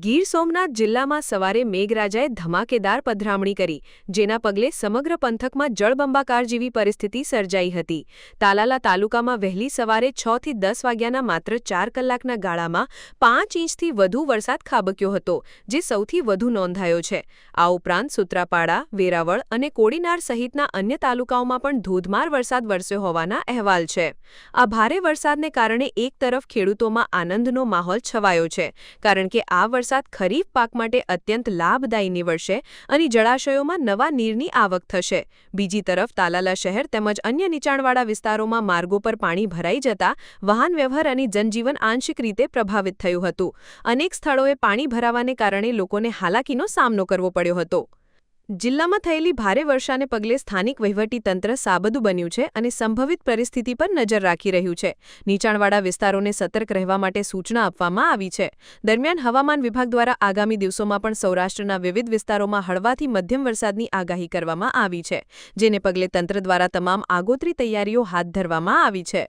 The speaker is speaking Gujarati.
ગીર સોમનાથ જિલ્લામાં સવારે મેઘરાજાએ ધમાકેદાર પધરામણી કરી, જેના પગલે સમગ્ર પંથકમાં જળબંબાકાર જેવી પરિસ્થિતિ સર્જાઈ હતી. તાલાલા તાલુકામાં વહેલી સવારે 6 થી 10 વાગ્યાના માત્ર 4 કલાકના ગાળામાં 5 ઇંચથી વધુ વરસાદ ખાબક્યો હતો, જે સૌથી વધુ નોંધાયો છે. આ ઉપરાંત સૂત્રાપાડા, વેરાવળ અને કોડીનાર સહિતના અન્ય તાલુકાઓમાં પણ ધોધમાર વરસાદ વરસ્યો હોવાના અહેવાલ છે. આ ભારે વરસાદને કારણે એક તરફ ખેડૂતોમાં આનંદનો માહોલ છવાયો છે, કારણ કે આ વરસાદ ખરીફ પાક માટે અત્યંત લાભદાયી નીવડશે અને જળાશયોમાં નવા નીરની આવક થશે. બીજી તરફ તાલાલા શહેર તેમજ અન્ય નીચાણવાળા વિસ્તારોમાં માર્ગો પર પાણી ભરાઈ જતા વાહન વ્યવહાર અને જનજીવન આંશિક રીતે પ્રભાવિત થયું હતું. અનેક સ્થળોએ પાણી ભરાવાને કારણે લોકોને હાલાકીનો સામનો કરવો પડ્યો હતો. જિલ્લામાં થયેલી ભારે વર્ષાને પગલે સ્થાનિક વહીવટીતંત્ર સાબદું બન્યું છે અને સંભવિત પરિસ્થિતિ પર નજર રાખી રહ્યું છે. નીચાણવાળા વિસ્તારોને સતર્ક રહેવા માટે સૂચના આપવામાં આવી છે. દરમિયાન હવામાન વિભાગ દ્વારા આગામી દિવસોમાં પણ સૌરાષ્ટ્રના વિવિધ વિસ્તારોમાં હળવાથી મધ્યમ વરસાદની આગાહી કરવામાં આવી છે, જેને પગલે તંત્ર દ્વારા તમામ આગોતરી તૈયારીઓ હાથ ધરવામાં આવી છે.